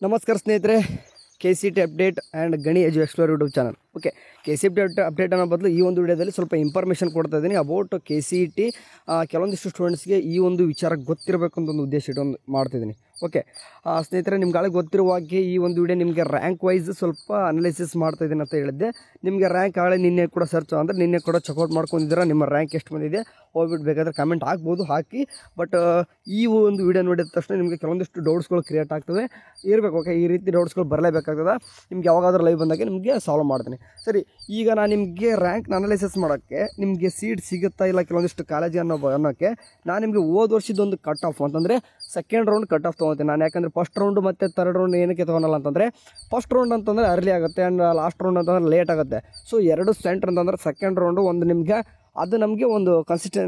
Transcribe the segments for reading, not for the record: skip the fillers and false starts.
ನಮಸ್ಕಾರ ಸ್ನೇಹಿತರೆ, K C T update and Gani Edu Explore YouTube channel. Okay, K C T update ಅನ್ನೋ ಬದಲು ಈ ಒಂದು ವಿಡಿಯೋದಲ್ಲಿ ಸ್ವಲ್ಪ ಇನ್ಫಾರ್ಮೇಷನ್ ಕೊಡ್ತಾ ಇದ್ದೀನಿ ಅಬೌಟ್ ಕೆ ಸಿ ಟಿ. ಕೆಲವೊಂದಿಷ್ಟು ಸ್ಟೂಡೆಂಟ್ಸ್ಗೆ ಈ ಒಂದು ವಿಚಾರ ಗೊತ್ತಿರಬೇಕು ಅಂತ ಒಂದು ಉದ್ದೇಶ ಇಟ್ಕೊಂಡು ಮಾಡ್ತಿದ್ದೀನಿ. ಓಕೆ ಸ್ನೇಹಿತರೆ, ನಿಮ್ಗೆ ಗೊತ್ತಿರುವ ಹಾಗೆ ಈ ಒಂದು ವಿಡಿಯೋ ನಿಮಗೆ ರ್ಯಾಂಕ್ ವೈಸ್ ಸ್ವಲ್ಪ ಅನಾಲಿಸಿಸ್ ಮಾಡ್ತಾಯಿದ್ದೀನಿ ಅಂತ ಹೇಳಿದ್ದೆ. ನಿಮಗೆ ರ್ಯಾಂಕ್ ಆಗಲೇ ನಿನ್ನೆ ಕೂಡ ಸರ್ಚ್ ಅಂದರೆ ನಿನ್ನೆ ಕೂಡ ಚೆಕ್ಔಟ್ ಮಾಡ್ಕೊಂಡಿದ್ದೀರಾ. ನಿಮ್ಮ ರ್ಯಾಂಕ್ ಎಷ್ಟು ಬಂದಿದೆ ಹೋಗ್ಬಿಟ್ಟು ಬೇಕಾದರೆ ಕಮೆಂಟ್ ಹಾಕ್ಬೋದು, ಹಾಕಿ. ಬಟ್ ಈ ಒಂದು ವಿಡಿಯೋ ನೋಡಿದ ತಕ್ಷಣ ನಿಮಗೆ ಕೆಲವೊಂದಿಷ್ಟು ಡೌಟ್ಸ್ಗಳು ಕ್ರಿಯೇಟ್ ಆಗ್ತವೆ ಇರಬೇಕು. ಓಕೆ, ಈ ರೀತಿ ಡೌಟ್ಸ್ಗಳು ಬರಲೇಬೇಕಾಗ್ತದೆ. ನಿಮ್ಗೆ ಯಾವಾಗಾದ್ರೂ ಲೈವ್ ಬಂದಾಗ ನಿಮಗೆ ಸಾಲ್ವ್ ಮಾಡ್ತೀನಿ. ಸರಿ, ಈಗ ನಾನು ನಿಮಗೆ ರ್ಯಾಂಕ್ನ ಅನಾಲಿಸಿಸ್ ಮಾಡೋಕ್ಕೆ ನಿಮಗೆ ಸೀಟ್ ಸಿಗುತ್ತಾ ಇಲ್ಲ ಕೆಲವೊಂದಿಷ್ಟು ಕಾಲೇಜ್ ಅನ್ನೋಕ್ಕೆ ನಾನು ನಿಮಗೆ ಹೋದ ವರ್ಷದೊಂದು ಕಟ್ ಆಫ್ ಅಂತಂದರೆ ಸೆಕೆಂಡ್ ರೌಂಡ್ ಕಟ್ ಆಫ್ ತೊಗೊತೀನಿ ನಾನು. ಯಾಕಂದರೆ ಫಸ್ಟ್ ರೌಂಡು ಮತ್ತು ಥರ್ಡ್ ರೌಂಡ್ ಏನಕ್ಕೆ ತೊಗೊಳಲ್ಲ ಅಂತಂದರೆ, ಫಸ್ಟ್ ರೌಂಡ್ ಅಂತಂದರೆ ಅರ್ಲಿ ಆಗುತ್ತೆ ಆ್ಯಂಡ್ ಲಾಸ್ಟ್ ರೌಂಡ್ ಅಂತಂದರೆ ಲೇಟ್ ಆಗುತ್ತೆ. ಸೊ ಎರಡು ಸೆಂಟ್ರ್ ಅಂತಂದರೆ ಸೆಕೆಂಡ್ ರೌಂಡು ಒಂದು ನಿಮಗೆ ಅದು ನಮಗೆ ಒಂದು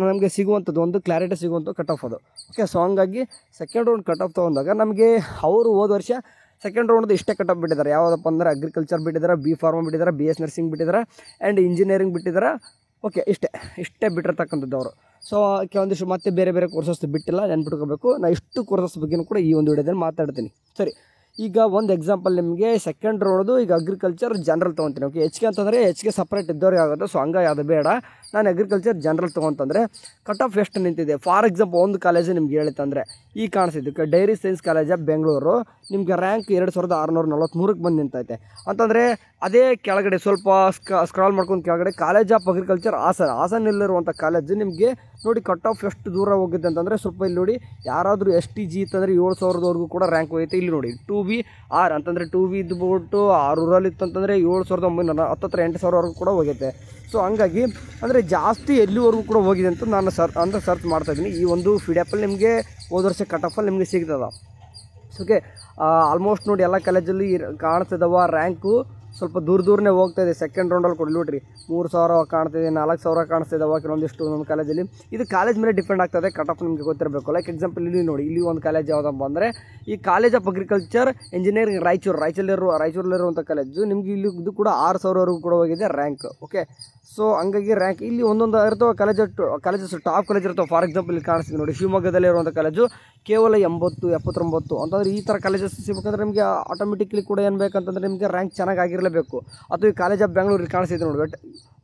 ನಮಗೆ ಸಿಗುವಂಥದ್ದು ಒಂದು ಕ್ಲಾರಿಟಿ ಸಿಗುವಂಥ ಕಟ್ ಆಫ್ ಅದು. ಓಕೆ, ಸೊ ಹಂಗಾಗಿ ಸೆಕೆಂಡ್ ರೌಂಡ್ ಕಟ್ ಆಫ್ ತೊಗೊಂಡಾಗ ನಮಗೆ ಅವರು ಹೋದ ವರ್ಷ ಸೆಕೆಂಡ್ ರೌಂಡ್ದು ಇಷ್ಟೇ ಕಟ್ ಆಫ್ ಬಿಟ್ಟಿದ್ದಾರೆ. ಯಾವುದಪ್ಪ ಅಂದರೆ ಅಗ್ರಿಕಲ್ಚರ್ ಬಿಟ್ಟಿದ್ದಾರೆ, ಬಿ ಫಾರ್ಮ್ ಬಿಟ್ಟಿದ್ದಾರೆ, ಬಿ ಎಸ್ ನರ್ಸಿಂಗ್ ಬಿಟ್ಟಿದ್ದಾರೆ ಆ್ಯಂಡ್ ಇಂಜಿನಿಯರಿಂಗ್ ಬಿಟ್ಟಿದ್ದಾರೆ. ಓಕೆ, ಇಷ್ಟೇ ಬಿಟ್ಟಿರ್ತಕ್ಕಂಥದ್ದು ಅವರು. ಸೊ ಕೆಲವೊಂದಿಷ್ಟು ಮತ್ತೆ ಬೇರೆ ಬೇರೆ ಕೋರ್ಸಸ್ ಬಿಟ್ಟಿಲ್ಲ, ನೆನ್ಪಿಟ್ಕೋಬೇಕು. ನಾನು ಇಷ್ಟು ಕೋರ್ಸಸ್ ಬಗ್ಗೆಯೂ ಕೂಡ ಈ ಒಂದು ವಿಡಿಯೋದಲ್ಲಿ ಮಾತಾಡ್ತೀನಿ. ಸರಿ, ಈಗ ಒಂದು ಎಕ್ಸಾಂಪಲ್ ನಿಮಗೆ ಸೆಕೆಂಡ್ ರೌಂಡ್ದು ಈಗ ಅಗ್ರಿಕಲ್ಚರ್ ಜನರಲ್ ತೊಗೊತೀನಿ. ಓಕೆ, ಗೆ ಅಂತಂದರೆ ಗೆ ಸಪ್ರೇಟ್ ಇದ್ದವ್ರಿಗೆ ಆಗುತ್ತೆ. ಸೊ ಹಂಗಾಗಿ ಅದು ಬೇಡ, ನಾನು ಅಗ್ರಿಕಲ್ಚರ್ ಜನರಲ್ ತೊಗೊಂತಂದರೆ ಕಟ್ ಆಫ್ ಎಷ್ಟು ನಿಂತಿದೆ. ಫಾರ್ ಎಕ್ಸಾಂಪಲ್ ಒಂದು ಕಾಲೇಜು ನಿಮ್ಗೆ ಹೇಳಿತ್ತಂದರೆ ಈ ಕಾಣಿಸಿದ್ದಕ್ಕೆ dairy science college of Bengaluru ನಿಮಗೆ ರ್ಯಾಂಕ್ 2643ಕ್ಕೆ ಬಂದು ನಿಂತೈತೆ. ಅಂತಂದರೆ ಅದೇ ಕೆಳಗಡೆ ಸ್ವಲ್ಪ ಸ್ಕ್ರಾಲ್ ಮಾಡ್ಕೊಂಡು ಕೆಳಗಡೆ ಕಾಲೇಜ್ ಆಫ್ ಅಗ್ರಿಕಲ್ಚರ್ ಹಾಸನಲ್ಲಿರುವಂಥ ಕಾಲೇಜು ನಿಮಗೆ ನೋಡಿ ಕಟ್ ಆಫ್ ಎಷ್ಟು ದೂರ ಹೋಗಿದೆ ಅಂತಂದರೆ, ಸ್ವಲ್ಪ ಇಲ್ಲಿ ನೋಡಿ, ಯಾರಾದರೂ STG ಇತ್ತಂದರೆ 7000ವರೆಗೂ ಕೂಡ ರ್ಯಾಂಕ್ ಹೋಗುತ್ತೆ. ಇಲ್ಲಿ ನೋಡಿ 2B/R ಅಂತಂದರೆ 2B ಇದ್ಬಿಟ್ಟು ರೂರಲ್ ಇತ್ತಂತಂದರೆ 7900 ಹತ್ತತ್ರ 8000ವರೆಗೂ ಕೂಡ ಹೋಗುತ್ತೆ. ಸೊ ಹಂಗಾಗಿ ಅಂದರೆ ಜಾಸ್ತಿ ಎಲ್ಲಿವರೆಗೂ ಕೂಡ ಹೋಗಿದೆ ಅಂತ ನಾನು ಸರ್ಚ್ ಮಾಡ್ತಾಯಿದ್ದೀನಿ. ಈ ಒಂದು ಫೀಡ್ಯಾಪಲ್ಲಿ ನಿಮಗೆ ಹೋದ ವರ್ಷ ಕಟ್ ಆಫಲ್ಲಿ ನಿಮಗೆ ಸಿಗ್ತದೆ. ಓಕೆ, ಆಲ್ಮೋಸ್ಟ್ ನೋಡಿ ಎಲ್ಲ ಕಾಲೇಜಲ್ಲಿ ಕಾಣ್ತಿದ್ದಾವ ರ್ಯಾಂಕು ಸ್ವಲ್ಪ ದೂರನೇ ಹೋಗ್ತಾಯಿದೆ. ಸೆಕೆಂಡ್ ರೌಂಡಲ್ಲಿ ಕೊಡಿ ನೋಡ್ರಿ 3000 ಕಾಣ್ತಿದೆ, 4000 ಕಾಣಿಸ್ತಿದ್ದಾವೆ ಕೆಲವೊಂದಿಷ್ಟು ನಮ್ಮ ಕಾಲೇಜಲ್ಲಿ. ಇದು ಕಾಲೇಜ್ ಮೇಲೆ ಡಿಪೆಂಡ್ ಆಗ್ತದೆ, ಕಟ್ ಆಫ್ ನಿಮಗೆ ಗೊತ್ತಿರಬೇಕು. ಲೈಕ್ ಎಕ್ಸಾಂಪಲ್ ಇಲ್ಲಿ ನೋಡಿ, ಇಲ್ಲಿ ಒಂದು ಕಾಲೇಜ್ ಯಾವುದಪ್ಪ ಅಂದರೆ ಈ ಕಾಲೇಜ್ ಆಫ್ ಅಗ್ರಿಕಲ್ಚರ್ ಇಂಜಿನಿಯರಿಂಗ್ ರಾಯಚೂರಲ್ಲಿರುವಂಥ ಕಾಲೇಜು ನಿಮಗೆ ಇಲ್ಲಿ ಇದು ಕೂಡ 6000ವರೆಗೂ ಕೂಡ ಹೋಗಿದೆ ರ್ಯಾಂಕ್. ಓಕೆ, ಸೊ ಹಂಗಾಗಿ ರ್ಯಾಂಕ್ ಇಲ್ಲಿ ಒಂದೊಂದು ಇರ್ತವೆ ಕಾಲೇಜಸ್ ಟಾಪ್ ಕಾಲೇಜ್ ಇರ್ತವೆ. ಫಾರ್ ಎಕ್ಸಾಂಪಲ್ ಇಲ್ಲಿ ಕಾಣಿಸ್ತೀವಿ ನೋಡಿ, ಶಿವಮೊಗ್ಗದಲ್ಲಿರುವಂಥ ಕಾಲೇಜು ಕೇವಲ 80, 79 ಅಂತಂದರೆ ಈ ಥರ ಕಾಲೇಜಸ್ ಸಿಗಬೇಕಂದ್ರೆ ನಿಮಗೆ ಆಟೋಮೆಟಿಕ್ಲಿ ಕೂಡ ಏನು ಬೇಕಂತಂದರೆ ನಿಮಗೆ ರ್ಯಾಂಕ್ ಚೆನ್ನಾಗಿರಲೇಬೇಕು. ಅಥವಾ ಈ ಕಾಲೇಜ್ ಆಫ್ ಬೆಂಗಳೂರಿಗೆ ಕಾಣಿಸ್ತಿದೆ ನೋಡಿ.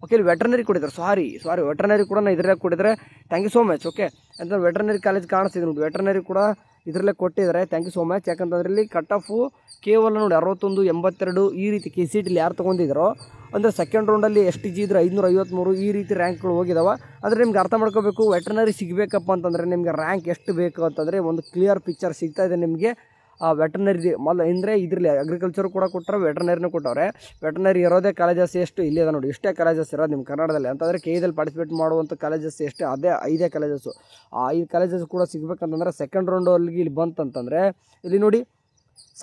ಓಕೆ, ಇಲ್ಲಿ ವೆಟರ್ನರಿ ಕೊಟ್ಟಿದ್ದಾರೆ. ಸಾರಿ ವೆಟರ್ನರಿ ಕೂಡ ನಾನು ಇದರಲ್ಲೇ ಕೊಟ್ಟಿದ್ದಾರೆ. Thank you so much. Okay, ಅಂತ ವೆಟರ್ನರಿ ಕಾಲೇಜ್ ಕಾಣಿಸ್ತಿದೆ ನೋಡಿ, ವೆಟರ್ನರಿ ಕೂಡ ಇದರಲ್ಲೇ ಕೊಟ್ಟಿದ್ದಾರೆ. Thank you so much. ಯಾಕಂತಂದ್ರೆ ಇಲ್ಲಿ ಕಟ್ ಆಫು ಕೇವಲ ನೋಡಿ 61, 82 ಈ ರೀತಿ ಕೆ ಸಿ ಟಿಲಿ ಯಾರು ತೊಗೊಂಡಿದ್ದಾರೋ ಅಂದರೆ ಸೆಕೆಂಡ್ ರೌಂಡಲ್ಲಿ STG ಇದ್ರೆ 553 ಈ ರೀತಿ ರ್ಯಾಂಕ್ಗಳು ಹೋಗಿದ್ದಾವೆ. ಅಂದರೆ ನಿಮ್ಗೆ ಅರ್ಥ ಮಾಡ್ಕೋಬೇಕು, ವೆಟರ್ನರಿ ಸಿಗಬೇಕಪ್ಪ ಅಂತಂದರೆ ನಿಮಗೆ ರ್ಯಾಂಕ್ ಎಷ್ಟು ಬೇಕು ಅಂತಂದರೆ ಒಂದು ಕ್ಲಿಯರ್ ಪಿಕ್ಚರ್ ಸಿಗ್ತಾ ಇದೆ ನಿಮಗೆ. ವೆಟರ್ನರಿ ಅಂದರೆ ಇದರಲ್ಲಿ ಅಗ್ರಿಕಲ್ಚರ್ ಕೂಡ ಕೊಟ್ಟರೆ ವೆಟರ್ನರಿನೂ ಕೊಟ್ಟವ್ರೆ. ವೆಟರ್ನರಿ ಇರೋದೇ ಕಾಲೇಜಸ್ ಎಷ್ಟು ಇಲ್ಲಿ ಇದೆ ನೋಡಿ, ಇಷ್ಟೇ ಕಾಲೇಜಸ್ ಇರೋದು ನಿಮ್ಮ ಕನ್ನಡದಲ್ಲಿ. ಅಂತಂದರೆ KEದಲ್ಲಿ ಪಾರ್ಟಿಸಿಪೇಟ್ ಮಾಡುವಂಥ ಕಾಲೇಜಸ್ ಎಷ್ಟೇ ಅದೇ 5 ಕಾಲೇಜಸ್ಸು. ಆ 5 ಕಾಲೇಜಸ್ ಕೂಡ ಸಿಗಬೇಕಂತಂದರೆ ಸೆಕೆಂಡ್ ರೌಂಡಲ್ಲಿ ಇಲ್ಲಿ ಬಂತಂತಂದರೆ ಇಲ್ಲಿ ನೋಡಿ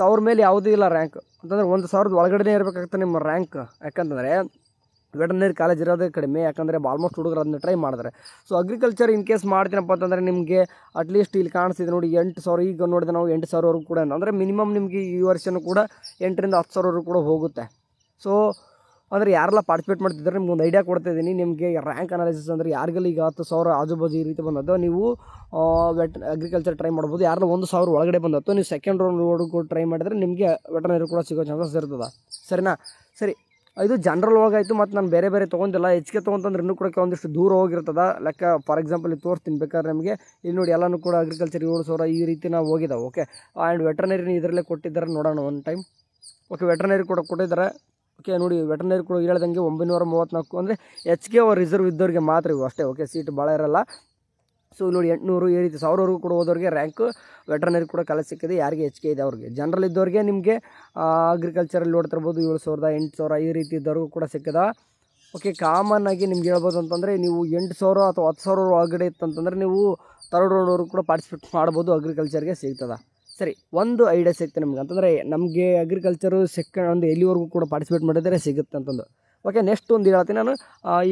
1000 ಮೇಲೆ ಯಾವುದೂ ಇಲ್ಲ ರ್ಯಾಂಕ್. ಅಂತಂದರೆ 1000 ಒಳಗಡೆ ಇರಬೇಕಾಗ್ತದೆ ನಿಮ್ಮ ರ್ಯಾಂಕ್. ಯಾಕಂತಂದರೆ ವೆಟರ್ನರಿ ಕಾಲೇಜ್ ಇರೋದೇ ಕಡಿಮೆ, ಯಾಕಂದರೆ ಆಲ್ಮೋಸ್ಟ್ ಹುಡುಗರು ಅದನ್ನ ಟ್ರೈ ಮಾಡಿದ್ರೆ. ಸೊ ಅಗ್ರಿಕಲ್ಚರ್ ಇನ್ ಕೇಸ್ ಮಾಡ್ತೀನಪ್ಪ ಅಂತಂದರೆ ನಿಮಗೆ ಅಟ್ಲೀಸ್ಟ್ ಇಲ್ಲಿ ಕಾಣಿಸ್ತಿದೆ ನೋಡಿ 8000. ಈಗ ನೋಡಿದೆ ನಾವು 8000ವರೆಗೂ ಕೂಡ, ಅಂದರೆ ಮಿನಿಮಮ್ ನಿಮಗೆ ಈ ವರ್ಷವೂ ಕೂಡ 8ರಿಂದ 10,000ವರೆಗೂ ಕೂಡ ಹೋಗುತ್ತೆ. ಸೊ ಅಂದರೆ ಯಾರೆಲ್ಲ ಪಾರ್ಟಿಸಿಪೇಟ್ ಮಾಡ್ತಿದ್ದಾರೆ ನಿಮ್ಗೆ ಒಂದು ಐಡಿಯಾ ಕೊಡ್ತಾಯಿದ್ದೀನಿ. ನಿಮಗೆ ರ್ಯಾಂಕ್ ಅನಾಲಿಸಿಸ್ ಅಂದರೆ ಯಾರಿಗೆಲ್ಲ ಈಗ 10,000 ಆಜುಬಾಜು ಈ ರೀತಿ ಬಂದದ್ದು ನೀವು ಅಗ್ರಿಕಲ್ಚರ್ ಟ್ರೈ ಮಾಡ್ಬೋದು. ಯಾರೆಲ್ಲ 1,000 ಒಳಗಡೆ ಬಂದತ್ತು ನೀವು ಸೆಕೆಂಡ್ ರೌಂಡ್ವರೆಗೂ ಟ್ರೈ ಮಾಡಿದರೆ ನಿಮಗೆ ವೆಟರ್ನರಿ ಕೂಡ ಸಿಗೋ ಚಾನ್ಸಸ್ ಇರ್ತದೆ. ಸರಿನಾ? ಸರಿ, ಇದು ಜನರಲ್ ಹೋಗಾಯಿತು. ಮತ್ತು ನಾನು ಬೇರೆ ತೊಗೊಂಡಿಲ್ಲ. ಹೆಚ್ಚಿಗೆ ತೊಗೊಂತಂದ್ರೆ ಇನ್ನೂ ಕೂಡ ಕೆಲವೊಂದಿಷ್ಟು ದೂರ ಹೋಗಿರ್ತದೆ. ಲೆಕ್ಕ ಫಾರ್ ಎಕ್ಸಾಂಪಲ್ ಇಲ್ಲಿ ತೋರಿಸ್ತೀನಿ ಬೇಕಾದ್ರೆ ನಿಮಗೆ. ಇಲ್ಲಿ ನೋಡಿ ಎಲ್ಲನೂ ಕೂಡ ಅಗ್ರಿಕಲ್ಚರ್ 7,000 ಈ ರೀತಿ ನಾವು ಹೋಗಿದ್ದಾವೆ. ಓಕೆ, ಆ್ಯಂಡ್ ವೆಟರ್ನರಿನ ಇದರಲ್ಲೇ ಕೊಟ್ಟಿದ್ದಾರೆ, ನೋಡೋಣ ಒಂದು ಟೈಮ್. ಓಕೆ, ವೆಟರ್ನರಿ ಕೂಡ ಕೊಟ್ಟಿದ್ದಾರೆ. ಓಕೆ ನೋಡಿ, ವೆಟರ್ನರಿ ಕೂಡ ಹೇಳ್ದಂಗೆ 934 ಅಂದರೆ HK ರಿಸರ್ವ್ ಇದ್ದವ್ರಿಗೆ ಮಾತ್ರ ಇವು ಅಷ್ಟೇ. ಓಕೆ, ಸೀಟ್ ಭಾಳ ಇರಲ್ಲ. ಸೊ ನೋಡಿ 800 ಈ ರೀತಿ 1000ವರೆಗೂ ಕೂಡ ಹೋದವ್ರಿಗೆ ರ್ಯಾಂಕ್ ವೆಟರ್ನರಿ ಕೂಡ ಕಾಲೇಜ್ ಸಿಕ್ಕಿದೆ. ಯಾರಿಗೆ HK ಇದೆ ಅವ್ರಿಗೆ. ಜನರಲ್ ಇದ್ದವ್ರಿಗೆ ನಿಮಗೆ ಅಗ್ರಿಕಲ್ಚರಲ್ಲಿ ನೋಡ್ತಿರ್ಬೋದು 7,000, 8,000 ಈ ರೀತಿ ಇದ್ದವ್ರಿಗೂ ಕೂಡ ಸಿಕ್ಕಿದ. ಓಕೆ, ಕಾಮನ್ ಆಗಿ ನಿಮ್ಗೆ ಹೇಳ್ಬೋದು ಅಂತಂದರೆ ನೀವು 8,000 ಅಥವಾ 10,000 ಒಳಗಡೆ ಇತ್ತಂತಂದರೆ ನೀವು ಥರ್ಡ್ ರೌಂಡ್ವರೆಗೂ ಕೂಡ ಪಾರ್ಟಿಸಿಪೇಟ್ ಮಾಡ್ಬೋದು, ಅಗ್ರಿಕಲ್ಚರ್ಗೆ ಸಿಗ್ತದೆ. ಸರಿ, ಒಂದು ಐಡಿಯಾ ಸಿಗ್ತದೆ ನಿಮ್ಗೆ. ಅಂತಂದರೆ ನಮಗೆ ಅಗ್ರಿಕಲ್ಚರು ಸೆಕೆಂಡ್ ಒಂದು ಎಲ್ಲಿವರೆಗೂ ಕೂಡ ಪಾರ್ಟಿಸಿಪೇಟ್ ಮಾಡಿದರೆ ಸಿಗುತ್ತೆ ಅಂತಂದು. ಓಕೆ, ನೆಕ್ಸ್ಟ್ ಒಂದು ಹೇಳ್ತೀನಿ ನಾನು.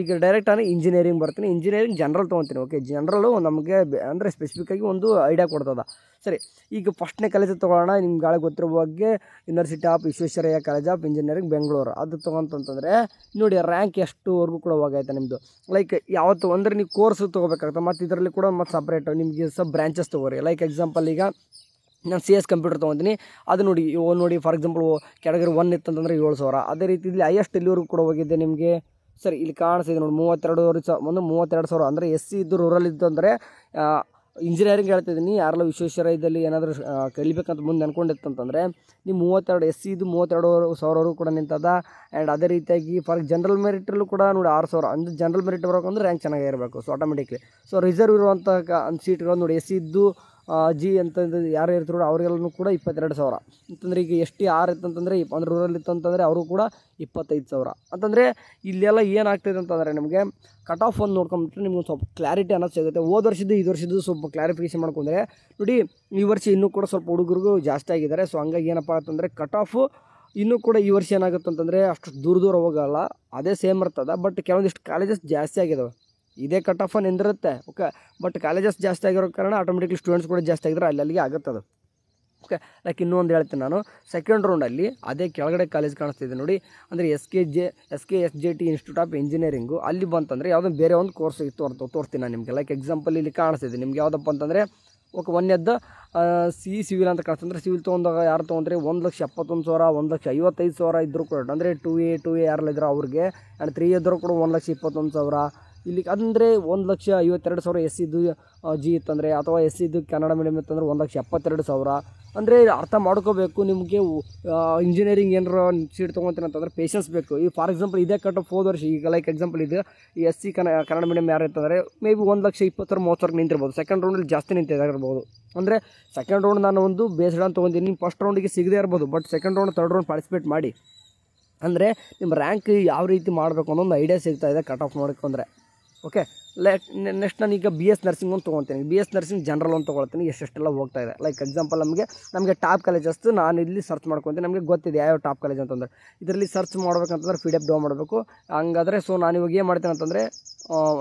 ಈಗ ಡೈರೆಕ್ಟಾಗಿ ಇಂಜಿನಿಯರಿಂಗ್ ಬರ್ತೀನಿ. ಇಂಜಿನಿಯರಿಂಗ್ ಜನರಲ್ ತೊಗೊತೀನಿ. ಓಕೆ, ಜನರಲ್ಲು ನಮಗೆ ಅಂದರೆ ಸ್ಪೆಸಿಫಿಕ್ಕಾಗಿ ಒಂದು ಐಡಿಯಾ ಕೊಡ್ತದೆ. ಸರಿ, ಈಗ ಫಸ್ಟ್ನೇ ಕಾಲೇಜ್ ತೊಗೊಳ್ಳೋಣ. ನಿಮ್ಗೆ ಗಾಳಿ ಗೊತ್ತಿರೋ ಬಗ್ಗೆ university of Visvesvaraya college of engineering Bengaluru. ಅದು ತೊಗೊಂತಂತಂದರೆ ನೋಡಿ ರ್ಯಾಂಕ್ ಎಷ್ಟುವರೆಗೂ ಕೂಡ ಹೋಗೈತೆ ನಿಮ್ಮದು. ಲೈಕ್ ಯಾವತ್ತು ಅಂದರೆ ನೀವು ಕೋರ್ಸು ತೊಗೋಬೇಕಾಗುತ್ತೆ. ಮತ್ತು ಇದರಲ್ಲಿ ಕೂಡ ಮತ್ತು ಸಪ್ರೇಟು ನಿಮಗೆ ಬ್ರಾಂಚಸ್ ತೊಗೋರಿ. ಲೈಕ್ ಎಕ್ಸಾಂಪಲ್ ಈಗ ನಾನು CS ಕಂಪ್ಯೂಟರ್ ತೊಗೊತೀನಿ. ಅದು ನೋಡಿ ಫಾರ್ ಎಕ್ಸಾಂಪಲ್ ಕ್ಯಾಟಗರಿ 1 ಇತ್ತಂತಂದರೆ 7,000. ಅದೇ ರೀತಿ ಇಲ್ಲಿ ಹೈಯೆಸ್ಟ್ ಎಲ್ಲಿವರೆಗೂ ಕೂಡ ಹೋಗಿದೆ ನಿಮಗೆ ಸರಿ ಇಲ್ಲಿ ಕಾಣಿಸ್ತಿದೆ ನೋಡಿ 32,000 ಅಂದರೆ SC ಇದ್ದು ರೂರಲ್ ಇದ್ದು ಅಂದರೆ ಇಂಜಿನಿಯರಿಂಗ್ ಹೇಳ್ತಿದ್ದೀನಿ. ಯಾರೆಲ್ಲ ವಿಶ್ವೇಶ್ವರಯ್ಯದಲ್ಲಿ ಏನಾದರೂ ಕಲಿಬೇಕಂತ ಮುಂದೆ ಅಂದ್ಕೊಂಡಿತ್ತಂತಂದರೆ ನೀವು 32 SC ಇದು 32,000 ಕೂಡ ನಿಂತದ. ಆ್ಯಂಡ್ ಅದೇ ರೀತಿಯಾಗಿ ಫಾರ್ ಜನರಲ್ ಮೆರಿಟಲ್ಲೂ ಕೂಡ ನೋಡಿ 6,000 ಅಂದರೆ ಜನರಲ್ ಮೆರಿಟ್ ಬರೋಕಂದ್ರೆ ರ್ಯಾಂಕ್ ಚೆನ್ನಾಗಿರಬೇಕು. ಸೊ ಆಟೋಮೆಟಿಕ್ಲಿ ರಿಸರ್ವ್ ಇರುವಂಥ ಸೀಟ್ಗಳು ನೋಡಿ SC ಇದ್ದು G ಅಂತಂದು ಯಾರು ಇರ್ತಾರೋ ಅವರಿಗೆಲ್ಲೂ ಕೂಡ 22,000 ಅಂತಂದರೆ ಈಗ ST 6 ಇತ್ತಂತಂದರೆ ಅಂದರೆ ರೂರಲ್ ಇತ್ತಂತಂದರೆ ಅವರು ಕೂಡ 25,000 ಅಂತಂದರೆ ಇಲ್ಲೆಲ್ಲ ಏನಾಗ್ತಿದೆ ಅಂತಂದರೆ ನಿಮಗೆ ಕಟ್ ಆಫ್ ಒಂದು ನೋಡ್ಕೊಂಬಿಟ್ರೆ ನಿಮ್ಗೆ ಸ್ವಲ್ಪ ಕ್ಲಾರಿಟಿ ಅನ್ನೋದು ಸಿಗುತ್ತೆ. ಹೋದ ವರ್ಷದ್ದು ಇದು ವರ್ಷದ್ದು ಸ್ವಲ್ಪ ಕ್ಲಾರಿಫಿಕೇಷನ್ ಮಾಡ್ಕೊಂಡ್ರೆ ನೋಡಿ ಈ ವರ್ಷ ಇನ್ನೂ ಕೂಡ ಸ್ವಲ್ಪ ಹುಡುಗರಿಗೂ ಜಾಸ್ತಿ ಆಗಿದ್ದಾರೆ. ಸೊ ಹಂಗಾಗಿ ಏನಪ್ಪ ಅಂತಂದರೆ ಕಟ್ ಆಫು ಇನ್ನೂ ಕೂಡ ಈ ವರ್ಷ ಏನಾಗುತ್ತೆ ಅಂತಂದರೆ ಅಷ್ಟು ದೂರ ಹೋಗಲ್ಲ, ಅದೇ ಸೇಮ್ ಇರ್ತದೆ. ಬಟ್ ಕೆಲವೊಂದಿಷ್ಟು ಕಾಲೇಜಸ್ ಜಾಸ್ತಿ ಆಗಿದ್ದಾವೆ, ಇದೇ ಕಟ್ ಆಫ್ ನಿಂದಿರುತ್ತೆ. ಓಕೆ, ಬಟ್ ಕಾಲೇಜಸ್ ಜಾಸ್ತಿ ಆಗಿರೋ ಕಾರಣ ಆಟೋಮೆಟಿಕ್ಲಿ ಸ್ಟೂಡೆಂಟ್ಸ್ ಕೂಡ ಜಾಸ್ತಿ ಆಗಿದ್ರೆ ಅಲ್ಲಿಗೆ ಆಗುತ್ತದೆ. ಓಕೆ, ಲೈಕ್ ಇನ್ನೊಂದು ಹೇಳ್ತೀನಿ ನಾನು, ಸೆಕೆಂಡ್ ರೌಂಡಲ್ಲಿ ಅದೇ ಕೆಳಗಡೆ ಕಾಲೇಜ್ ಕಾಣಿಸ್ತಿದೆ ನೋಡಿ, ಅಂದರೆ SKSJT ಇನ್ಸ್ಟಿಟ್ಯೂಟ್ ಆಫ್ ಇಂಜಿನಿಯರಿಂಗು. ಅಲ್ಲಿ ಬಂತಂದರೆ ಯಾವುದೋ ಬೇರೆ ಒಂದು ಕೋರ್ಸ್ ಇತ್ತು ತೋರಿಸ್ತೀನಿ ನಾನು ನಿಮಗೆ. ಲೈಕ್ ಎಕ್ಸಾಂಪಲ್ ಇಲ್ಲಿ ಕಾಣಿಸ್ತಿದೆ ನಿಮ್ಗೆ ಯಾವುದಪ್ಪ ಅಂತಂದರೆ ಓಕೆ ಒಂದೇದ್ದು ಸಿವಿಲ್ ಅಂತ ಕಾಣಿಸ್ತಂದ್ರೆ ಸಿವಿಲ್ ತೊಗೊಂಡಾಗ ಯಾರು ತೊಗೊಂಡ್ರೆ 1,71,000 1,55,000 ಇದ್ದರೂ ಕೂಡ ಅಂದರೆ 2A ಯಾರೆಲ್ಲ ಇದ್ರು ಅವ್ರಿಗೆ. ಆ್ಯಂಡ್ 3 ಇದ್ದರೂ ಕೂಡ 1,21,000 ಇಲ್ಲಿ ಅಂದರೆ 1,52,000 SC ಇದ್ದು G ಇತ್ತಂದರೆ, ಅಥವಾ SC ಇದ್ದು ಕನ್ನಡ ಮೀಡಿಯಮ್ ಇತ್ತಂದರೆ 1,72,000. ಅಂದರೆ ಅರ್ಥ ಮಾಡ್ಕೋಬೇಕು ನಿಮಗೆ ಇಂಜಿನಿಯರಿಂಗ್ ಏನಾರ ಸೀಟ್ ತೊಗೊತೀನಿ ಅಂತಂದರೆ ಪೇಷನ್ಸ್ ಬೇಕು. ಈ ಫಾರ್ ಎಕ್ಸಾಂಪಲ್ ಇದೇ ಕಟ್ ಆಫ್ ಹೋದ ವರ್ಷ ಈಗ ಲೈಕ್ ಎಕ್ಸಾಂಪಲ್ ಇದು ಈ SC ಕನ್ನಡ ಮೀಡಿಯಮ್ ಯಾರು ಇತ್ತಂದರೆ ಮೇ ಬಿ 1,20,000 ನಿಂತಿರ್ಬೋದು. ಸೆಕೆಂಡ್ ರೌಂಡಲ್ಲಿ ಜಾಸ್ತಿ ನಿಂತಿರ್ಬೋದು. ಅಂದರೆ ಸೆಕೆಂಡ್ ರೌಂಡ್ ನಾನು ಒಂದು ಬೇಸ್ಡ್ ಅಂತ ತೊಗೊಂಡಿನಿ, ಫಸ್ಟ್ ರೌಂಡಿಗೆ ಸಿಗದೇ ಇರ್ಬೋದು, but second round third round participate ಮಾಡಿ. ಅಂದರೆ ನಿಮ್ಮ ರ್ಯಾಂಕ್ ಯಾವ ರೀತಿ ಮಾಡಬೇಕು ಅನ್ನೋ ಒಂದು ಐಡಿಯಾ ಸಿಗ್ತಾಯಿದೆ ಕಟ್ ಆಫ್ ನೋಡ್ಕೊಂಡ್ರೆ. ಓಕೆ, ನೆಕ್ಸ್ಟ್ ನಾನು ಈಗ BS ನರ್ಸಿಂಗ್ ಒಂದು ತೊಗೊತೀನಿ. BS ನರ್ಸಿಂಗ್ ಜನರಲ್ ಒಂದು ತೊಗೊಳ್ತೀನಿ, ಎಷ್ಟೆಲ್ಲ ಹೋಗ್ತಾ ಇದೆ. ಲೈಕ್ ಎಕ್ಸಾಂಪಲ್ ನಮಗೆ ಟಾಪ್ ಕಾಲೇಜಸ್ ನಾನು ಇಲ್ಲಿ ಸರ್ಚ್ ಮಾಡ್ಕೊತೀನಿ. ನಮಗೆ ಗೊತ್ತಿದೆ ಯಾವ ಟಾಪ್ ಕಾಲೇಜ್ ಅಂತಂದರೆ ಇದರಲ್ಲಿ ಸರ್ಚ್ ಮಾಡ್ಬೇಕಂತಂದ್ರೆ PDF ಡೌನ್ ಮಾಡಬೇಕು. ಹಂಗಾದರೆ ಸೊ ನಾನು ಇವಾಗ ಏನು ಮಾಡ್ತೀನಿ ಅಂತಂದರೆ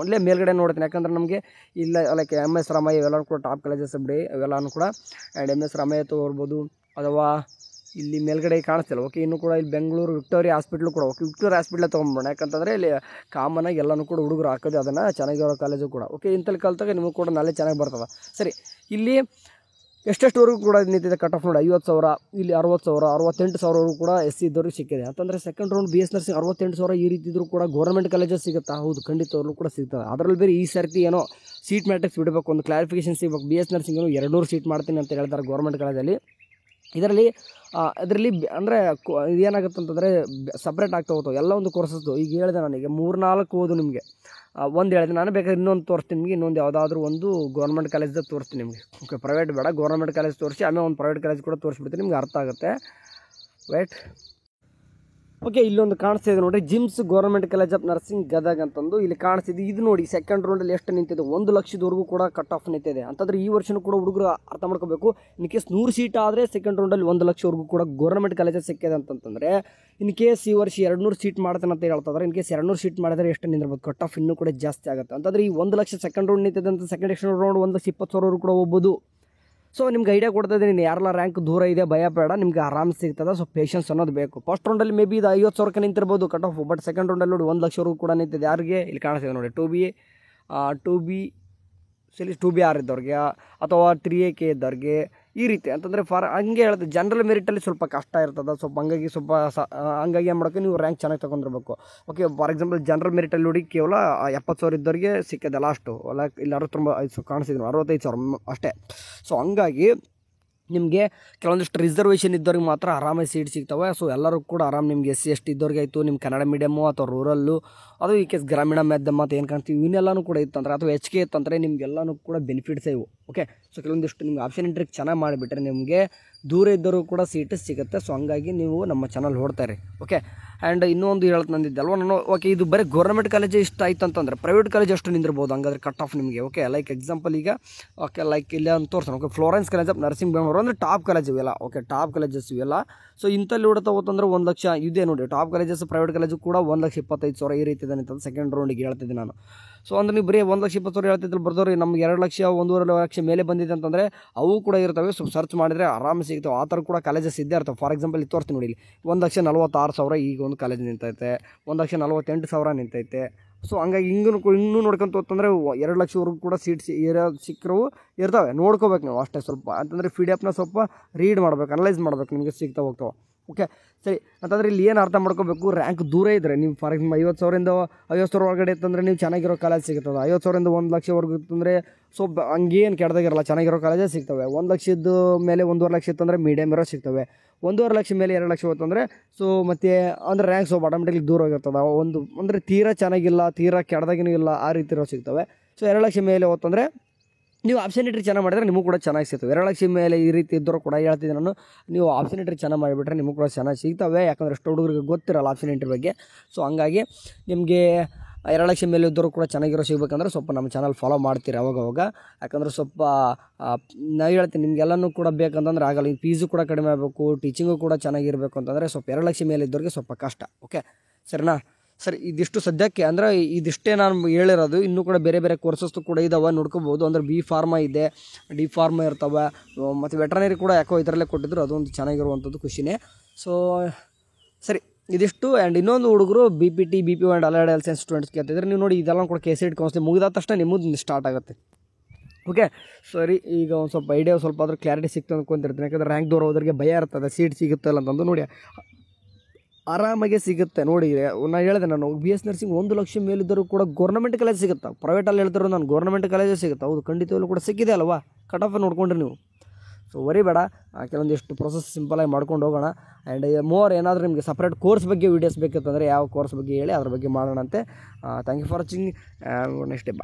ಒಳ್ಳೆ ಮೇಲ್ಗಡೆ ನೋಡ್ತೀನಿ, ಯಾಕಂದ್ರೆ ನಮಗೆ ಇಲ್ಲ ಲೈಕ್ MS ರಾಮಯ್ಯ ಇವೆಲ್ಲರೂ ಕೂಡ ಟಾಪ್ ಕಾಲೇಜಸ್ ಬಿಡಿ ಇವೆಲ್ಲನೂ ಕೂಡ. ಆ್ಯಂಡ್ MS ರಾಮಯ್ಯ ತೊಗೊಳ್ಬೋದು, ಅಥವಾ ಇಲ್ಲಿ ಮೇಲ್ಗಡೆ ಕಾಣಿಸ್ತಿಲ್ಲ. ಓಕೆ, ಇನ್ನೂ ಕೂಡ ಇಲ್ಲಿ ಬೆಂಗಳೂರು ವಿಕ್ಟೋರಿಯಾ ಹಾಸ್ಪಿಟ್ಲು ಕೂಡ. ಓಕೆ, ವಿಕ್ಟೋರಿಯಾ ಹಾಸ್ಪಿಟ್ಲೇ ತೊಗೊಂಡ್ಬೋಣ, ಯಾಕಂತಂದರೆ ಇಲ್ಲಿ ಕಾಮನಾಗಿ ಎಲ್ಲನೂ ಕೂಡ ಹುಡುಗರು ಹಾಕೋದು ಅದನ್ನು ಚೆನ್ನಾಗಿರೋ ಕಾಲೇಜು ಕೂಡ. ಓಕೆ, ಇಂಥಲ್ಲಿ ಕಲ್ತಾಗ ನಿಮಗೂ ಕೂಡ ನಾಳೆ ಚೆನ್ನಾಗಿ ಬರ್ತದೆ. ಸರಿ, ಇಲ್ಲಿ ಎಷ್ಟೆಷ್ಟುವರೆಗೂ ಕೂಡ ನಿಂತಿದೆ ಕಟ್ ಆಫ್ ನೋಡಿ 50,000, ಇಲ್ಲಿ 60,000 68,000 ಕೂಡ SC ಇದ್ದವ್ರಿಗೆ ಸಿಕ್ಕಿದೆ. ಅಂತಂದರೆ ಸೆಕೆಂಡ್ ರೌಂಡ್ BS ನರ್ಸಿಂಗ್ 68,000 ಈ ರೀತಿ ಇದ್ದರೂ ಕೂಡ ಗೌರ್ಮೆಂಟ್ ಕಾಲೇಜಸ್ ಸಿಗುತ್ತಾ? ಹೌದು, ಖಂಡಿತವ್ರು ಕೂಡ ಸಿಗ್ತದೆ. ಅದರಲ್ಲಿ ಬೇರೆ ಈ ಸರ್ತಿ ಏನೋ ಸೀಟ್ ಮ್ಯಾಟ್ರಿಕ್ಸ್ ಬಿಡಬೇಕು, ಒಂದು ಕ್ಲಾರಿಫಿಕೇಷನ್ ಸಿಗಬೇಕು. BS ನರ್ಸಿಂಗ್ 200 ಸೀಟ್ ಮಾಡ್ತೀನಿ ಅಂತ ಹೇಳ್ತಾರೆ ಗೌರ್ಮೆಂಟ್ ಕಾಲೇಜಲ್ಲಿ. ಇದರಲ್ಲಿ ಅಂದರೆ ಏನಾಗುತ್ತೆ ಅಂತಂದರೆ ಸಪ್ರೇಟ್ ಆಗ್ತಾ ಹೋಗ್ತಾವೆ ಎಲ್ಲ ಒಂದು ಕೋರ್ಸಸ್ದು. ಈಗ ಹೇಳಿದೆ ನನಗೆ 3-4 ಓದು ನಿಮಗೆ ಒಂದು ಹೇಳಿದೆ ನಾನು, ಬೇಕಾದ್ರೆ ಇನ್ನೊಂದು ತೋರಿಸ್ತೀನಿ ನಿಮಗೆ. ಇನ್ನೊಂದು ಯಾವುದಾದ್ರೂ ಒಂದು ಗೌರ್ಮೆಂಟ್ ಕಾಲೇಜ್ದಾಗ ತೋರಿಸ್ತೀನಿ ನಿಮಗೆ. ಓಕೆ, ಪ್ರೈವೇಟ್ ಬೇಡ, ಗೌರ್ಮೆಂಟ್ ಕಾಲೇಜ್ ತೋರಿಸಿ, ಆಮೇಲೆ ಒಂದು ಪ್ರೈವೇಟ್ ಕಾಲೇಜ್ ಕೂಡ ತೋರಿಸ್ಬಿಡ್ತೀನಿ, ನಿಮ್ಗೆ ಅರ್ಥ ಆಗುತ್ತೆ. ವೇಟ್. ಓಕೆ, ಇಲ್ಲೊಂದು ಕಾಣಿಸ್ತಿದೆ ನೋಡಿ, GIMS government college of nursing Gadag ಅಂತಂದು ಇಲ್ಲಿ ಕಾಣಿಸ್ತಿದೆ. ಇದು ನೋಡಿ ಸೆಕೆಂಡ್ ರೌಂಡಲ್ಲಿ ಎಷ್ಟು ನಿಂತಿದೆ, 1,00,000 ಕೂಡ ಕಟ್ ಆಫ್ ನಿಂತಿದೆ. ಅಂತಂದರೆ ಈ ವರ್ಷನೂ ಕೂಡ ಹುಡುಗರು ಅರ್ಥ ಮಾಡ್ಕೋಬೇಕು. ಇನ್ ಕೇಸ್ 100 ಸೀಟ್ ಆದರೆ ಸೆಕೆಂಡ್ ರೌಂಡಲ್ಲಿ 1,00,000 ಕೂಡ ಗೌರ್ಮೆಂಟ್ ಕಾಲೇಜಸ್ ಸಿಕ್ಕಿದೆ ಅಂತಂತಂದರೆ, ಇನ್ ಕೇಸ್ ಈ ವರ್ಷ 200 ಸೀಟ್ ಮಾಡ್ತಾನೆ ಅಂತ ಹೇಳ್ತಾರೆ. ಇನ್ ಕೇಸ್ 200 ಸೀಟ್ ಮಾಡಿದರೆ ಎಷ್ಟು ನಿಂದಿರ್ಬೋದು, ಕಟ್ ಆಫ್ ಇನ್ನೂ ಕೂಡ ಜಾಸ್ತಿ ಆಗುತ್ತೆ. ಅಂತಂದರೆ ಈ 1,00,000 ಸೆಕೆಂಡ್ ರೌಂಡ್ ನಿಂತಿದೆ ಅಂತ ಸೆಕೆಂಡ್ ರೌಂಡ್ 1,20,000 ಕೂಡ ಹೋಗ್ಬೋದು. ಸೊ ನಿಮ್ಗೆ ಐಡಿಯಾ ಕೊಡ್ತಾ ಇದ್ದೀನಿ, ಯಾರೆಲ್ಲ ರ್ಯಾಂಕ್ ದೂರ ಇದೆ ಭಯ ಬೇಡ, ನಿಮ್ಗೆ ಆರಾಮ್ ಸಿಗ್ತದೆ. ಸೊ ಪೇಷನ್ಸ್ ಅನ್ನೋದು ಬೇಕು. ಫಸ್ಟ್ ರೌಂಡಲ್ಲಿ ಮೇ ಬಿ ಇದು 50,000 ನಿಂತಿರ್ಬೋದು ಕಟ್ ಆಫ್, ಬಟ್ ಸೆಕೆಂಡ್ ರೌಂಡಲ್ಲಿ ನೋಡಿ 1,00,000 ಕೂಡ ನಿಂತಿದೆ. ಯಾರಿಗೆ ಇಲ್ಲಿ ಕಾಣಿಸ್ತಿದೆ ನೋಡಿ, 2BR ಇದ್ದವ್ರಿಗೆ, ಅಥವಾ 3AK ಇದ್ದವ್ರಿಗೆ, ಈ ರೀತಿ ಅಂತಂದರೆ ಹಂಗೆ ಹೇಳ್ತದೆ. ಜನರಲ್ ಮೆರಿಟಲ್ಲಿ ಸ್ವಲ್ಪ ಕಷ್ಟ ಇರ್ತದೆ, ಸ್ವಲ್ಪ ಹಂಗಾಗಿ ಏನು ಮಾಡೋಕ್ಕೆ ನೀವು ರ್ಯಾಂಕ್ ಚೆನ್ನಾಗಿ ತೊಗೊಂಡಿರ್ಬೇಕು. ಓಕೆ, ಫಾರ್ ಎಕ್ಸಾಂಪಲ್ ಜನರಲ್ ಮೆರಿಟಲ್ಲಿ ನೋಡಿ ಕೇವಲ 70,000 ಇದ್ದವ್ರಿಗೆ ಸಿಕ್ಕಿದೆ ಲಾಸ್ಟು. ಇಲ್ಲಿ 65 ಕಾಣಿಸಿದ್ರು, 65,000 ಅಷ್ಟೇ. ಸೊ ಹಂಗಾಗಿ ನಿಮಗೆ ಕೆಲವೊಂದಿಷ್ಟು ರಿಸರ್ವೇಷನ್ ಇದ್ದವ್ರಿಗೆ ಮಾತ್ರ ಆರಾಮಾಗಿ ಸೀಟ್ ಸಿಗ್ತವೆ. ಸೊ ಎಲ್ಲರೂ ಕೂಡ ಆರಾಮ್ ನಿಮ್ಗೆ SC ST ಇದ್ದವ್ರಿಗೆ ಆಯಿತು, ನಿಮ್ಮ ಕನ್ನಡ ಮೀಡಿಯಮ್ಮು ಅಥವಾ ರೂರಲ್ಲು, ಅದು ಈ ಕೇಸ್ ಗ್ರಾಮೀಣ ಮಾಧ್ಯಮ ಅಂತ ಏನು ಕಾಣ್ತೀವಿ ಇವನ್ನೆಲ್ಲನೂ ಕೂಡ ಇತ್ತಂದರೆ, ಅಥವಾ HK ಇತ್ತಂದರೆ ನಿಮಗೆಲ್ಲನೂ ಕೂಡ ಬೆನಿಫಿಟ್ಸೇ ಇವು. ಓಕೆ, ಸೊ ಕೆಲವೊಂದಿಷ್ಟು ನಿಮ್ಗೆ ಆಪ್ಷನ್ ಎಂಟ್ರಿ ಚೆನ್ನಾಗಿ ಮಾಡಿಬಿಟ್ರೆ ನಿಮಗೆ ದೂರ ಇದ್ದರೂ ಕೂಡ ಸೀಟ್ ಸಿಗುತ್ತೆ. ಸೊ ಹಂಗಾಗಿ ನೀವು ನಮ್ಮ ಚಾನಲ್ ನೋಡ್ತಾರೆ. ಓಕೆ, ಆ್ಯಂಡ್ ಇನ್ನೊಂದು ನಂದಿದ್ದಲ್ವ ನಾನು. ಓಕೆ, ಇದು ಬರೀ ಗೌರ್ಮೆಂಟ್ ಕಾಲೇಜೇ ಇಷ್ಟ ಆಯ್ತು ಅಂತಂದರೆ ಪ್ರೈವೇಟ್ ಕಾಲೇಜ್ ಅಷ್ಟು ನಿಂದಿರ್ಬೋದು ಹಂಗಾದ್ರೆ ಕಟ್ ಆಫ್ ನಿಮಗೆ. ಓಕೆ, ಲೈಕ್ ಎಕ್ಸಾಂಪಲ್ ಈಗ ಓಕೆ ಲೈಕ್ ಇಲ್ಲಿ ಅಂತ ತೋರಿಸೋಣ. Okay, Florence college of nursing Bengaluru ಅಂದರೆ ಟಾಪ್ ಕಾಲೇಜ್ ಇವೆಲ್ಲ. ಓಕೆ, ಟಾಪ್ ಕಾಲೇಜಸ್ ಇವೆಲ್ಲ. ಸೊ ಇಂಥಲ್ಲಿ ಹುಡುತ್ತಾ ಹೋತಂದ್ರೆ 1,00,000 ಇದೆ ನೋಡಿ. ಟಾಪ್ ಕಾಲೇಜಸ್ ಪ್ರೈವೇಟ್ ಕಾಲೇಜು ಕೂಡ 1,25,000 ಈ ರೀತಿ ಇದೆ ಅಂತಂದು ಸೆಕೆಂಡ್ ರೌಂಡಿಗೆ ಹೇಳ್ತಿದ್ದೆ ನಾನು. ಸೊ ಅಂದ್ರೆ ನೀವು ಬರೀ 1,20,000 ಹೇಳ್ತಿದ್ದಲ್ಲಿ ಬರ್ದವ್ರಿ ನಮ್ಗೆ 2,00,000 1,50,000 ಲಕ್ಷ ಮೇಲೆ ಬಂದಿದೆ ಅಂತಂದರೆ ಅವು ಕೂಡ ಇರ್ತವೆ. ಸೊ ಸರ್ಚ್ ಮಾಡಿದರೆ ಆರಾಮ ಸಿಗ್ತವೆ. ಆ ಥರ ಕೂಡ ಕಾಲೇಜಸ್ ಇದ್ದೇ ಇರ್ತವೆ. ಫಾರ್ ಎಕ್ಸಾಂಪಲ್ ಇಲ್ಲಿ ತೋರಿಸ್ತೀನಿ ನೋಡಿ, ಇಲ್ಲಿ 1,46,000 ಈಗ ಒಂದು ಕಾಲೇಜ್ ನಿಂತೈತೆ, 1,48,000 ನಿಂತೈತೆ, ಸೊ ಹಂಗಾಗಿ ಇನ್ನೂ ನೋಡ್ಕೊಂತ ಹೋಗ್ತಂದ್ರೆ 2 ಲಕ್ಷವರೆಗೂ ಕೂಡ ಸೀಟ್ಸ್ ಸಿಕ್ಕರು ಇರ್ತವೆ. ನೋಡ್ಕೋಬೇಕು ನೀವು ಅಷ್ಟೇ ಸ್ವಲ್ಪ ಅಂತಂದರೆ PDF ಸ್ವಲ್ಪ ರೀಡ್ ಮಾಡ್ಬೇಕು, ಅನಲೈಸ್ ಮಾಡ್ಬೇಕು, ನಿಮಗೆ ಸಿಗ್ತಾ ಹೋಗ್ತಾವೆ. ಓಕೆ ಸರಿ. ಅಂತಂದರೆ ಇಲ್ಲಿ ಏನು ಅರ್ಥ ಮಾಡ್ಕೋಬೇಕು, ರ್ಯಾಂಕ್ ದೂರ ಇದ್ದರೆ ನೀವು ಫಾರ್ ಎಕ್ಸಾಂಪಲ್ 50,000 ಒಳಗಡೆ ಇತ್ತಂದರೆ ನೀವು ಚೆನ್ನಾಗಿರೋ ಕಾಲೇಜ್ ಸಿಗ್ತದೆ. 50,000 1 ಲಕ್ಷವರೆಗೂ ಇತ್ತಂದರೆ ಸೊ ಹಂಗೇನು ಕೆಡ್ದಾಗಿರಲ್ಲ, ಚೆನ್ನಾಗಿರೋ ಕಾಲೇಜೇ ಸಿಗ್ತವೆ. 1 ಲಕ್ಷದ ಮೇಲೆ 1.5 ಲಕ್ಷ ಇತ್ತಂದರೆ ಮೀಡಿಯಮ್ ಇರೋ ಸಿಗ್ತವೆ. 1.5 ಲಕ್ಷ ಮೇಲೆ 2 ಲಕ್ಷ ಹೋತಂದರೆ ಸೊ ಮತ್ತು ಅಂದರೆ ರ್ಯಾಂಕ್ ಸ್ವಲ್ಪ ಆಟೋಮೆಟಿಕ್ಲಿ ದೂರ ಹೋಗಿರ್ತದೆ. ಅಂದರೆ ತೀರಾ ಚೆನ್ನಾಗಿಲ್ಲ, ತೀರಾ ಕೆಡ್ದಾಗಿನೂ ಇಲ್ಲ, ಆ ರೀತಿ ಇರೋ ಸಿಗ್ತವೆ. ಸೊ 2 ಲಕ್ಷ ಮೇಲೆ ಹೋತಂದರೆ ನೀವು ಆಪ್ಷನ್ ಎಂಟ್ರಿ ಚೆನ್ನಾಗಿ ಮಾಡಿದ್ರೆ ನಿಮಗೂ ಕೂಡ ಚೆನ್ನಾಗಿ ಸಿಗ್ತವೆ. 2 ಲಕ್ಷ ಮೇಲೆ ಈ ರೀತಿ ಇದ್ದರೂ ಕೂಡ ಹೇಳ್ತಿದ್ದೀನಿ ನಾನು, ನೀವು ಆಪ್ಷನ್ ಎಂಟ್ರಿ ಚೆನ್ನಾಗಿ ಮಾಡಿಬಿಟ್ರೆ ನಿಮಗೂ ಕೂಡ ಚೆನ್ನಾಗಿ ಸಿಗ್ತವೆ. ಯಾಕಂದರೆ ಎಷ್ಟು ಹುಡುಗರಿಗೆ ಗೊತ್ತಿರಲ್ಲ ಆಪ್ಷನ್ ಎಂಟ್ರಿ ಬಗ್ಗೆ. ಸೊ ಹಂಗಾಗಿ ನಿಮಗೆ 2 ಲಕ್ಷ ಮೇಲೆ ಇದ್ದರೂ ಕೂಡ ಚೆನ್ನಾಗಿರೋ ಸಿಗಬೇಕಂದ್ರೆ ಸ್ವಲ್ಪ ನಮ್ಮ ಚಾನಲ್ ಫಾಲೋ ಮಾಡ್ತೀರಿ ಅವಾಗವಾಗ. ಯಾಕಂದರೆ ಸ್ವಲ್ಪ ನಾವು ಹೇಳ್ತೀನಿ ನಿಮಗೆಲ್ಲನೂ ಕೂಡ ಬೇಕಂತಂದ್ರೆ ಆಗಲ್ಲ. ಈಗ ಫೀಸು ಕೂಡ ಕಡಿಮೆ ಆಗಬೇಕು, ಟೀಚಿಂಗು ಕೂಡ ಚೆನ್ನಾಗಿರಬೇಕು ಅಂತಂದರೆ ಸ್ವಲ್ಪ 2 ಲಕ್ಷ ಮೇಲೆ ಇದ್ದವ್ರಿಗೆ ಸ್ವಲ್ಪ ಕಷ್ಟ. ಓಕೆ ಸರಿನಾ? ಸರಿ, ಇದಿಷ್ಟು ಸದ್ಯಕ್ಕೆ ಅಂದರೆ ಇದಿಷ್ಟೇ ನಾನು ಹೇಳಿರೋದು. ಇನ್ನೂ ಕೂಡ ಬೇರೆ ಬೇರೆ ಕೋರ್ಸಸ್ಸು ಕೂಡ ಇದ್ದಾವೆ, ನೋಡ್ಕೋಬೋದು. ಅಂದರೆ B ಫಾರ್ಮಾ ಇದೆ, D ಫಾರ್ಮಾ ಇರ್ತವೆ, ಮತ್ತು ವೆಟ್ರನರಿ ಕೂಡ ಯಾಕೋ ಇದರಲ್ಲೇ ಕೊಟ್ಟಿದ್ರು, ಅದೊಂದು ಚೆನ್ನಾಗಿರುವಂಥದ್ದು ಖುಷಿನೇ. ಸೊ ಸರಿ, ಇದಿಷ್ಟು. ಆ್ಯಂಡ್ ಇನ್ನೊಂದು ಹುಡುಗರು BPT, BPO and allied health science students ಕೇಳ್ತಿದ್ರೆ, ನೀವು ನೋಡಿ ಇದೆಲ್ಲ ಕೂಡ KCET ಕೌನ್ಸಿಲಿಂಗ್ ಮುಗಿದ ತಕ್ಷಣ ನಿಮ್ಮದು ಸ್ಟಾರ್ಟ್ ಆಗುತ್ತೆ. ಓಕೆ ಸರಿ, ಈಗ ಒಂದು ಸ್ವಲ್ಪ ಐಡಿಯಾ ಸ್ವಲ್ಪ ಆದರೂ ಕ್ಲಾರಿಟಿ ಸಿಕ್ತು ಅಂದ್ಕೊಂತಿರ್ತೀನಿ. ಯಾಕಂದರೆ ರ್ಯಾಂಕ್ ದೂರ ಹೋದ್ರಿಗೆ ಭಯ ಇರ್ತದೆ, ಸೀಟ್ ಸಿಗುತ್ತೆ ಇಲ್ಲ ಅಂತಂದು. ನೋಡಿ ಆರಾಮಾಗೆ ಸಿಗುತ್ತೆ. ನೋಡಿ ನಾನು ಹೇಳಿದೆ, ನಾನು BS ನರ್ಸಿಂಗ್ 1 ಲಕ್ಷ ಮೇಲಿದ್ದರೂ ಕೂಡ ಗೌರ್ಮೆಂಟ್ ಕಾಲೇಜ್ ಸಿಗುತ್ತೆ. ಪ್ರೈವೇಟಲ್ಲಿ ಹೇಳ್ತಿರೋ ನಾನು ಗೌರ್ಮೆಂಟ್ ಕಾಲೇಜೇ ಸಿಗುತ್ತೆ. ಹೌದು, ಖಂಡಿತವಾಗ್ಲೂ ಕೂಡ ಸಿಕ್ಕಿದೆ ಅಲ್ವಾ, ಕಟ್ ಆಫ್ ನೋಡ್ಕೊಂಡ್ರಿ ನೀವು. ಸೊ ವರಿ ಬೇಡ, ಕೆಲವೊಂದಿಷ್ಟು ಪ್ರೊಸೆಸ್ ಸಿಂಪಲಾಗಿ ಮಾಡ್ಕೊಂಡು ಹೋಗೋಣ. ಆ್ಯಂಡ್ ಮೋರ್ ಏನಾದರೂ ನಿಮಗೆ ಸಪ್ರೇಟ್ ಕೋರ್ಸ್ ಬಗ್ಗೆ ವೀಡಿಯೋಸ್ ಬೇಕಿತ್ತಂದರೆ ಯಾವ ಕೋರ್ಸ್ ಬಗ್ಗೆ ಹೇಳಿ, ಅದ್ರ ಬಗ್ಗೆ ಮಾಡೋಣಂತೆ. Thank you for watching. Next day bye.